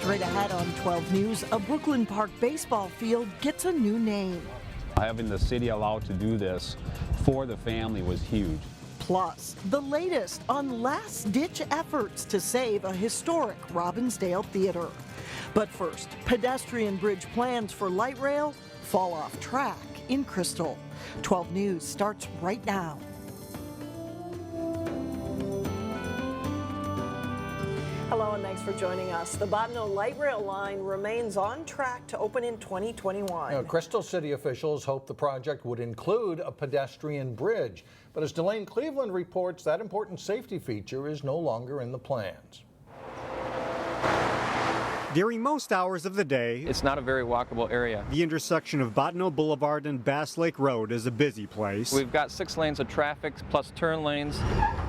Straight ahead on 12 News, a Brooklyn Park baseball field gets a new name. Having the city allowed to do this for the family was huge. Plus, the latest on last-ditch efforts to save a historic Robbinsdale theater. But first, pedestrian bridge plans for light rail fall off track in Crystal. 12 News starts right now. Hello and thanks for joining us. The Bottineau light rail line remains on track to open in 2021. Crystal City officials hope the project would include a pedestrian bridge. But as Delane Cleveland reports, that important safety feature is no longer in the plans. During most hours of the day, it's not a very walkable area. The intersection of Bottineau Boulevard and Bass Lake Road is a busy place. We've got 6 lanes of traffic plus turn lanes.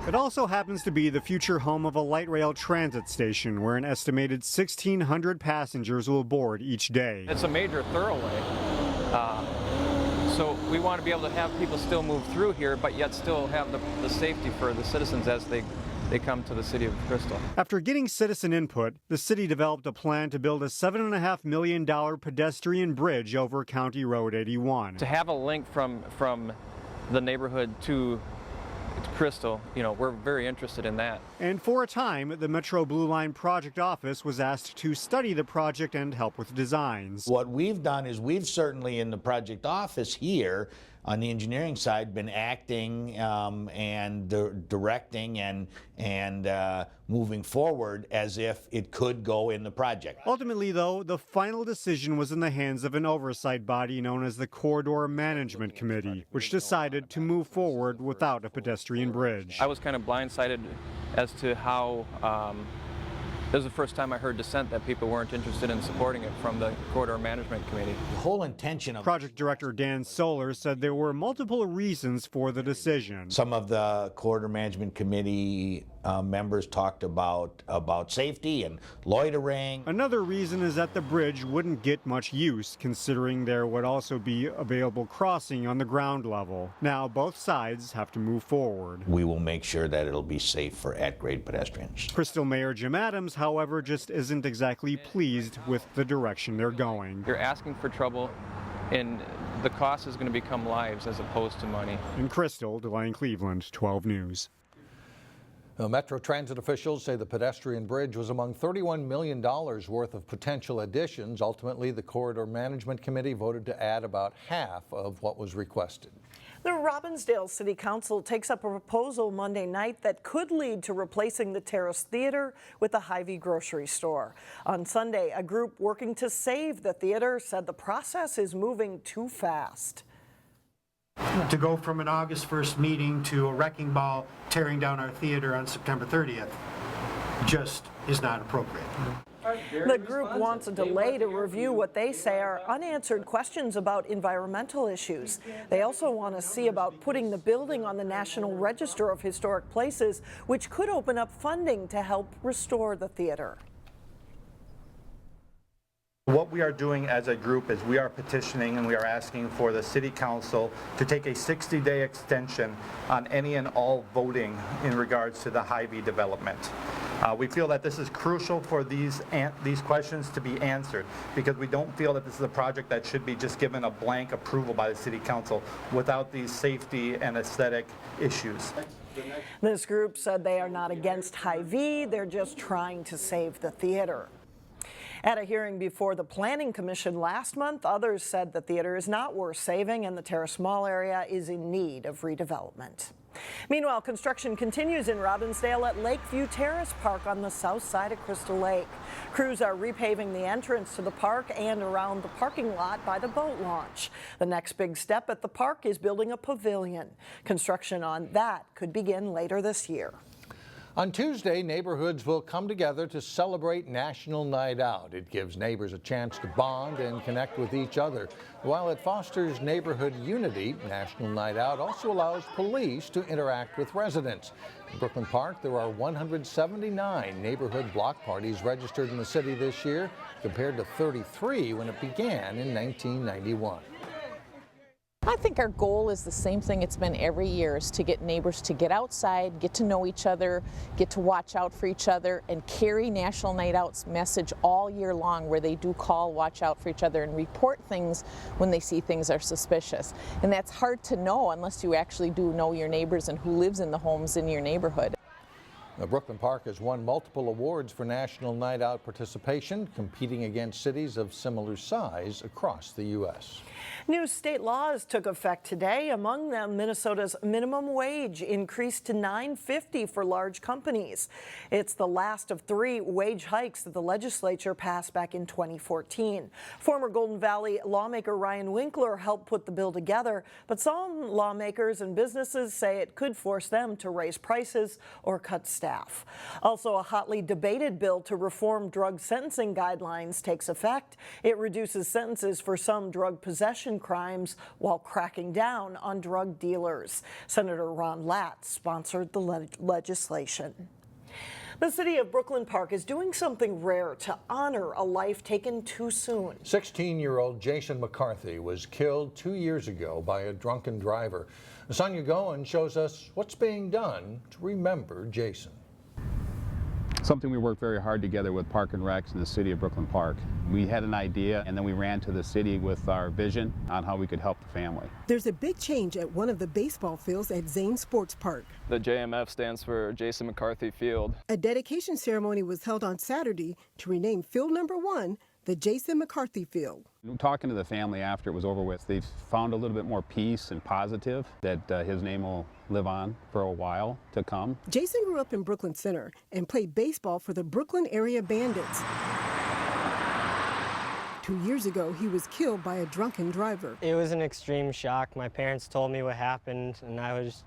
It also happens to be the future home of a light rail transit station where an estimated 1,600 passengers will board each day. It's a major thoroughway. So we want to be able to have people still move through here, but yet still have the safety for the citizens as they come to the city of Crystal. After getting citizen input, the city developed a plan to build a $7.5 million pedestrian bridge over County Road 81. To have a link from the neighborhood to Crystal, we're very interested in that. And for a time, the Metro Blue Line Project Office was asked to study the project and help with designs. What we've done is we've certainly in the project office here on the engineering side been acting and directing and moving forward as if it could go in the project. Ultimately, though, the final decision was in the hands of an oversight body known as the Corridor Management Committee, which decided to move forward without a pedestrian bridge. I was kind of blindsided as to how this was the first time I heard dissent that people weren't interested in supporting it from the Corridor Management Committee. The whole intention of Project Director Dan Soler said there were multiple reasons for the decision. Some of the Corridor Management Committee members talked about safety and loitering. Another reason is that the bridge wouldn't get much use, considering there would also be available crossing on the ground level. Now both sides have to move forward. We will make sure that it'll be safe for at-grade pedestrians. Crystal Mayor Jim Adams, however, just isn't exactly pleased with the direction they're going. You're asking for trouble, and the cost is going to become lives as opposed to money. In Crystal, Delane Cleveland, 12 News. Metro Transit officials say the pedestrian bridge was among $31 million worth of potential additions. Ultimately, the Corridor Management Committee voted to add about half of what was requested. The Robbinsdale City Council takes up a proposal Monday night that could lead to replacing the Terrace Theatre with a Hy-Vee grocery store. On Sunday, a group working to save the theater said the process is moving too fast. To go from an August 1st meeting to a wrecking ball tearing down our theater on September 30th just is not appropriate. The group wants a delay to review what they say are unanswered questions about environmental issues. They also want to see about putting the building on the National Register of Historic Places, which could open up funding to help restore the theater. What we are doing as a group is we are petitioning and we are asking for the City Council to take a 60-day extension on any and all voting in regards to the Hy-Vee development. We feel that this is crucial for these questions to be answered because we don't feel that this is a project that should be just given a blank approval by the City Council without these safety and aesthetic issues. This group said they are not against Hy-Vee, they're just trying to save the theater. At a hearing before the Planning Commission last month, others said the theater is not worth saving and the Terrace Mall area is in need of redevelopment. Meanwhile, construction continues in Robbinsdale at Lakeview Terrace Park on the south side of Crystal Lake. Crews are repaving the entrance to the park and around the parking lot by the boat launch. The next big step at the park is building a pavilion. Construction on that could begin later this year. On Tuesday, neighborhoods will come together to celebrate National Night Out. It gives neighbors a chance to bond and connect with each other. While it fosters neighborhood unity, National Night Out also allows police to interact with residents. In Brooklyn Park, there are 179 neighborhood block parties registered in the city this year, compared to 33 when it began in 1991. I think our goal is the same thing it's been every year, is to get neighbors to get outside, get to know each other, get to watch out for each other, and carry National Night Out's message all year long, where they do call, watch out for each other, and report things when they see things are suspicious. And that's hard to know unless you actually do know your neighbors and who lives in the homes in your neighborhood. Now, Brooklyn Park has won multiple awards for National Night Out participation, competing against cities of similar size across the U.S. New state laws took effect today. Among them, Minnesota's minimum wage increased to $9.50 for large companies. It's the last of 3 wage hikes that the legislature passed back in 2014. Former Golden Valley lawmaker Ryan Winkler helped put the bill together, but some lawmakers and businesses say it could force them to raise prices or cut staff. Also, a hotly debated bill to reform drug sentencing guidelines takes effect. It reduces sentences for some drug possession crimes while cracking down on drug dealers. Senator Ron Latt sponsored the legislation. The city of Brooklyn Park is doing something rare to honor a life taken too soon. 16-year-old Jason McCarthy was killed 2 years ago by a drunken driver. Sonia Goen shows us what's being done to remember Jason. Something we worked very hard together with Park and Recs in the city of Brooklyn Park. We had an idea, and then we ran to the city with our vision on how we could help the family. There's a big change at one of the baseball fields at Zane Sports Park. The JMF stands for Jason McCarthy Field. A dedication ceremony was held on Saturday to rename field number 1 the Jason McCarthy Field. Talking to the family after it was over with, they found a little bit more peace and positive that his name will live on for a while to come. Jason grew up in Brooklyn Center and played baseball for the Brooklyn area Bandits. 2 years ago, he was killed by a drunken driver. It was an extreme shock. My parents told me what happened, and I was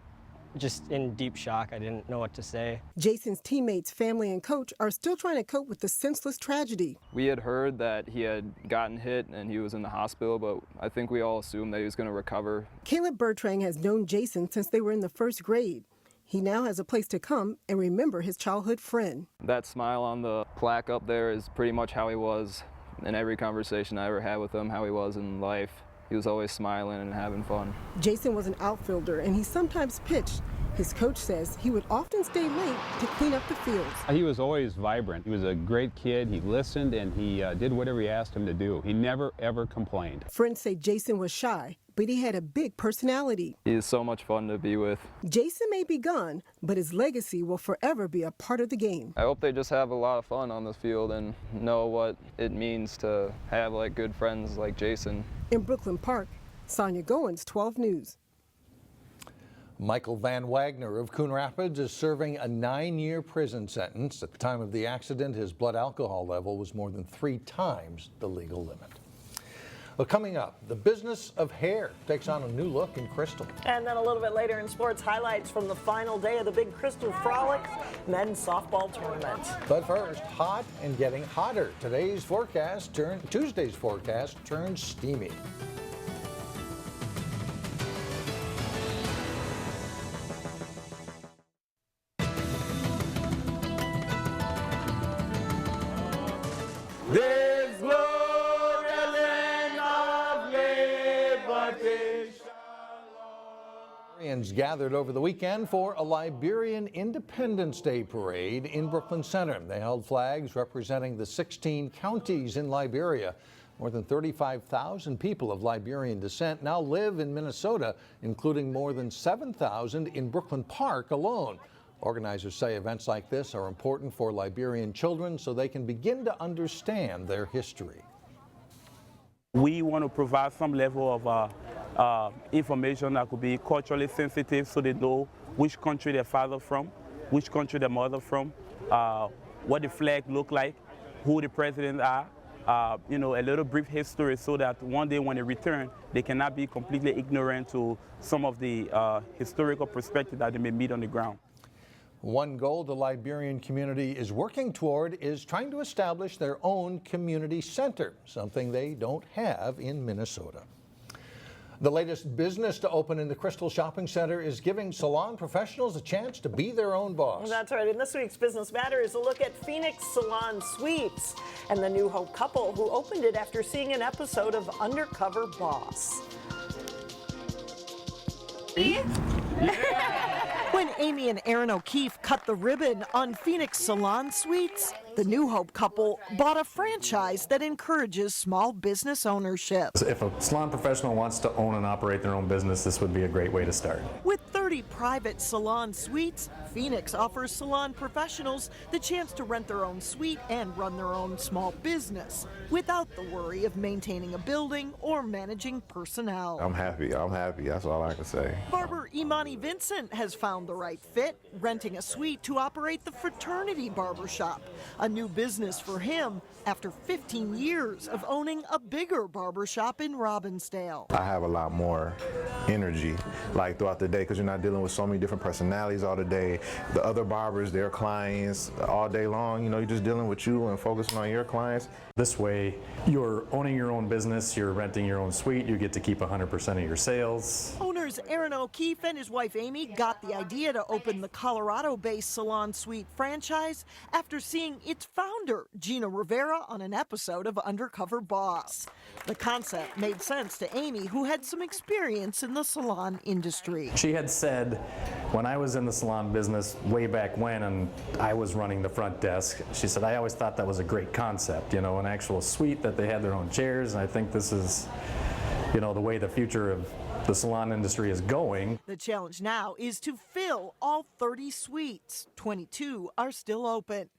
just in deep shock. I didn't know what to say. Jason's teammates, family, and coach are still trying to cope with the senseless tragedy. We had heard that he had gotten hit and he was in the hospital, but I think we all assumed that he was going to recover. Caleb Bertrand has known Jason since they were in the 1st grade. He now has a place to come and remember his childhood friend. That smile on the plaque up there is pretty much how he was in every conversation I ever had with him, how he was in life. He was always smiling and having fun. Jason was an outfielder and he sometimes pitched. His coach says he would often stay late to clean up the fields. He was always vibrant. He was a great kid. He listened and he did whatever you asked him to do. He never, ever complained. Friends say Jason was shy, but he had a big personality. He is so much fun to be with. Jason may be gone, but his legacy will forever be a part of the game. I hope they just have a lot of fun on the field and know what it means to have like good friends like Jason. In Brooklyn Park, Sonia Goins, 12 News. Michael Van Wagner of Coon Rapids is serving a 9-year prison sentence. At the time of the accident, his blood alcohol level was more than 3 times the legal limit. Well, coming up, the business of hair takes on a new look in Crystal. And then a little bit later in sports, highlights from the final day of the big Crystal Frolics men's softball tournament. But first, hot and getting hotter. Tuesday's forecast turns steamy. This glorious land of liberty. Liberians gathered over the weekend for a Liberian Independence Day parade in Brooklyn Center. They held flags representing the 16 counties in Liberia. More than 35,000 people of Liberian descent now live in Minnesota, including more than 7,000 in Brooklyn Park alone. Organizers say events like this are important for Liberian children so they can begin to understand their history. We want to provide some level of information that could be culturally sensitive so they know which country their father from, which country their mother from, what the flag look like, who the president are, a little brief history so that one day when they return, they cannot be completely ignorant to some of the historical perspective that they may meet on the ground. One goal the Liberian community is working toward is trying to establish their own community center, something they don't have in Minnesota. The latest business to open in the Crystal Shopping Center is giving salon professionals a chance to be their own boss. That's right. In this week's Business Matter is a look at Phenix Salon Suites and the New Hope couple who opened it after seeing an episode of Undercover Boss. When Amy and Aaron O'Keefe cut the ribbon on Phenix Salon Suites, the New Hope couple bought a franchise that encourages small business ownership. If a salon professional wants to own and operate their own business, this would be a great way to start. With 30 private salon suites, Phenix offers salon professionals the chance to rent their own suite and run their own small business without the worry of maintaining a building or managing personnel. I'm happy. That's all I can say. Barber Imani Vincent has found the right fit, renting a suite to operate the Fraternity Barbershop, a new business for him after 15 years of owning a bigger barbershop in Robbinsdale. I have a lot more energy like throughout the day because you're not dealing with so many different personalities all the day. The other barbers, their clients all day long, you know, you're just dealing with you and focusing on your clients. This way, you're owning your own business, you're renting your own suite, you get to keep 100% of your sales. Owners Aaron O'Keefe and his wife Amy got the idea to open the Colorado-based Salon Suite franchise after seeing its founder, Gina Rivera, on an episode of Undercover Boss. The concept made sense to Amy, who had some experience in the salon industry. She had said, when I was in the salon business way back when and I was running the front desk, she said, I always thought that was a great concept, you know, an actual suite that they had their own chairs, and I think this is, you know, the way the future of the salon industry is going. The challenge now is to fill all 30 suites. 22 are still open.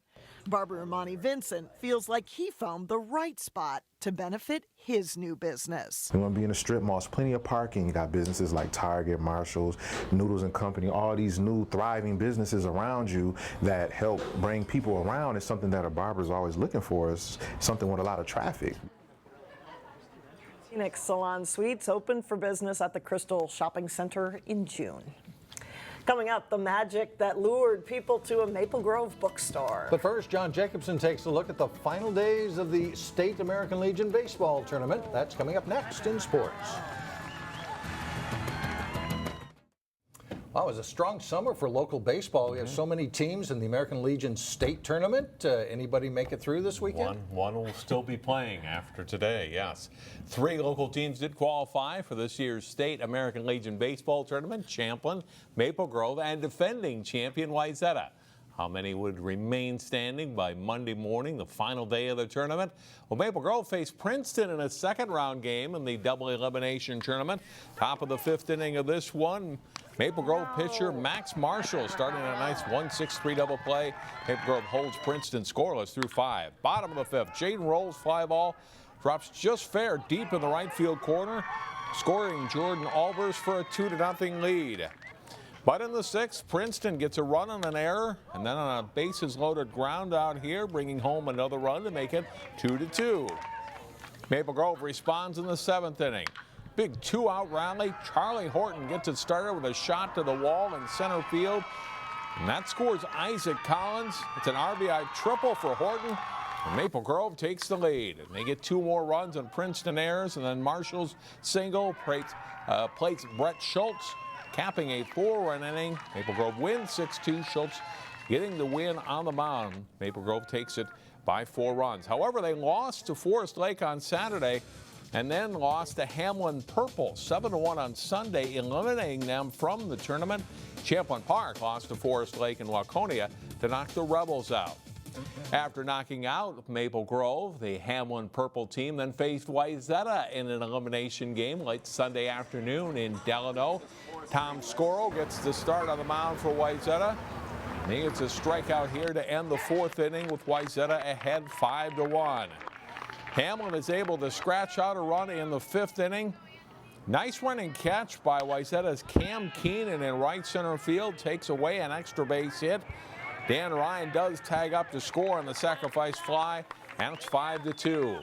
Barber Imani Vincent feels like he found the right spot to benefit his new business. You want to be in a strip mall, there's plenty of parking. You got businesses like Target, Marshalls, Noodles and Company, all these new thriving businesses around you that help bring people around. It's something that a barber is always looking for. It's something with a lot of traffic. Phoenix Salon Suites open for business at the Crystal Shopping Center in June. Coming up, the magic that lured people to a Maple Grove bookstore. But first, John Jacobson takes a look at the final days of the State American Legion Baseball Tournament. That's coming up next in sports. Wow, it was a strong summer for local baseball. We have so many teams in the American Legion State Tournament. Anybody make it through this weekend? One will still be playing after today, yes. 3 local teams did qualify for this year's State American Legion Baseball Tournament: Champlin, Maple Grove, and defending champion Wayzata. How many would remain standing by Monday morning, the final day of the tournament? Well, Maple Grove faced Princeton in a second-round game in the double elimination tournament. Top of the 5th inning of this one, Maple Grove pitcher Max Marshall starting a nice 1-6-3 double play. Maple Grove holds Princeton scoreless through 5. Bottom of the 5th, Jaden Rolls fly ball drops just fair deep in the right field corner, scoring Jordan Albers for a 2-0 lead. But in the 6th, Princeton gets a run on an error, and then on a bases-loaded ground out here, bringing home another run to make it 2-2. Maple Grove responds in the 7th inning. Big 2-out rally. Charlie Horton gets it started with a shot to the wall in center field, and that scores Isaac Collins. It's an RBI triple for Horton, and Maple Grove takes the lead. And they get 2 more runs on Princeton errors, and then Marshall's single plates Brett Schultz, capping a 4-run inning. Maple Grove wins 6-2. Schultz getting the win on the mound. Maple Grove takes it by 4 runs. However, they lost to Forest Lake on Saturday and then lost to Hamline Purple 7-1 on Sunday, eliminating them from the tournament. Champlin Park lost to Forest Lake and Waconia to knock the Rebels out. After knocking out Maple Grove, the Hamline Purple team then faced Wayzata in an elimination game late Sunday afternoon in Delano. Tom Scoro gets the start on the mound for Wayzata. He gets a strikeout here to end the 4th inning with Wayzata ahead 5-1. Hamline is able to scratch out a run in the 5th inning. Nice running catch by Wayzata's Cam Keenan in right center field, takes away an extra base hit. Dan Ryan does tag up to score on the sacrifice fly, and it's 5-2.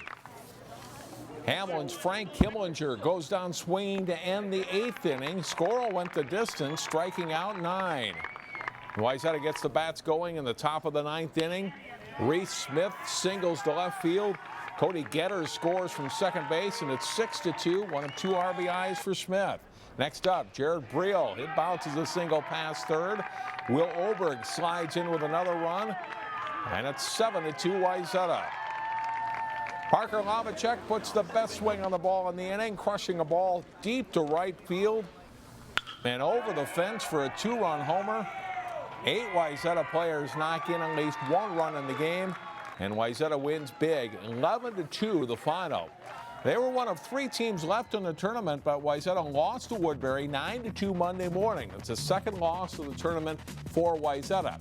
Hamlin's Frank Kimlinger goes down swinging to end the 8th inning. Scoro went the distance, striking out 9. Wayzata gets the bats going in the top of the 9th inning. Reese Smith singles to left field. Cody Getters scores from second base, and it's 6-2, 1 of 2 RBIs for Smith. Next up, Jared Briel. It bounces a single past third. Will Oberg slides in with another run, and it's 7-2 Wayzata. Parker Lavacek puts the best swing on the ball in the inning, crushing a ball deep to right field. and over the fence for a 2-run homer. 8 Wayzata players knock in at least 1 run in the game, and Wayzata wins big, 11-2 the final. They were one of 3 teams left in the tournament, but Wayzata lost to Woodbury 9-2 Monday morning. It's the second loss of the tournament for Wayzata.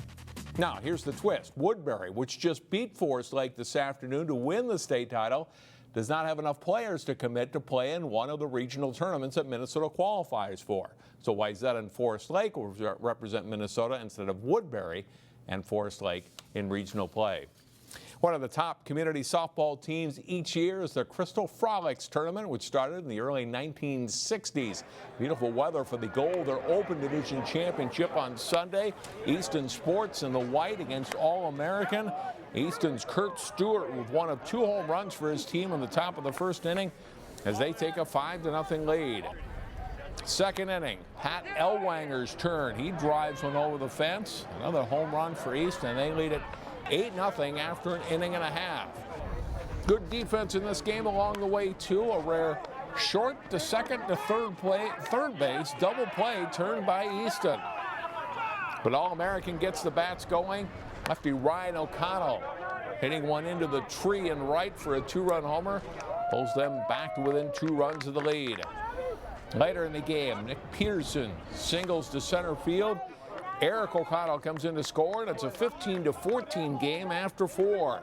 Now, here's the twist. Woodbury, which just beat Forest Lake this afternoon to win the state title, does not have enough players to commit to play in one of the regional tournaments that Minnesota qualifies for. So Wayzata and Forest Lake will represent Minnesota instead of Woodbury and Forest Lake in regional play. One of the top community softball teams each year is the Crystal Frolics tournament, which started in the early 1960s. Beautiful weather for the gold. Their Open Division Championship on Sunday. Easton Sports in the white against All-American. Easton's Kurt Stewart with one of 2 home runs for his team in the top of the first inning as they take a 5-0 lead. Second inning, Pat Elwanger's turn. He drives one over the fence. Another home run for Easton. They lead it 8-0 after an inning and a half. Good defense in this game along the way, too. A rare short to second to third base double play turned by Easton. But All-American gets the bats going. Lefty Ryan O'Connell hitting one into the tree and right for a 2-run homer. Pulls them back to within 2 runs of the lead. Later in the game, Nick Peterson singles to center field. Eric O'Connell comes in to score, and it's a 15-14 game after 4.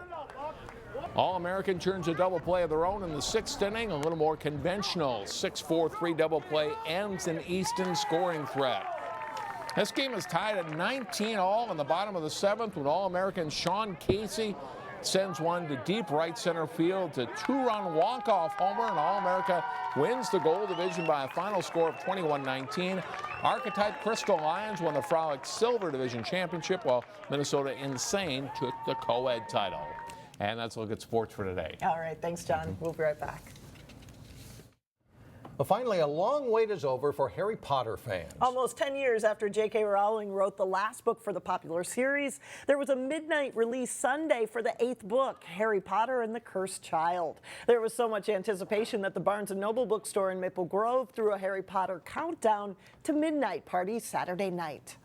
All-American turns a double play of their own in the 6th inning, a little more conventional. 6-4-3 double play ends in Easton scoring threat. This game is tied at 19-all in the bottom of the 7th when All-American Sean Casey sends one to deep right center field to 2-run walk-off homer, and All-America wins the Gold Division by a final score of 21-19. Archetype Crystal Lions won the Frolics Silver Division Championship, while Minnesota Insane took the co-ed title. And that's a look at sports for today. All right, thanks, John. We'll be right back. Well, finally, a long wait is over for Harry Potter fans. Almost 10 years after J.K. Rowling wrote the last book for the popular series, there was a midnight release Sunday for the 8th book, Harry Potter and the Cursed Child. There was so much anticipation that the Barnes & Noble bookstore in Maple Grove threw a Harry Potter countdown to midnight party Saturday night.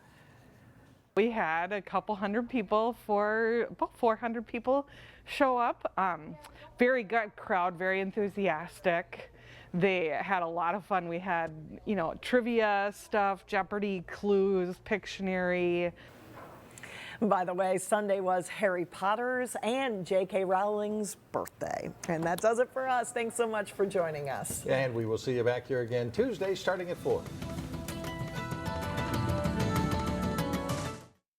We had a couple hundred people, about 400 people show up. Very good crowd, very enthusiastic. They had a lot of fun. We had, trivia stuff, Jeopardy, clues, Pictionary. By the way, Sunday was Harry Potter's and J.K. Rowling's birthday. And that does it for us. Thanks so much for joining us. And we will see you back here again Tuesday starting at 4.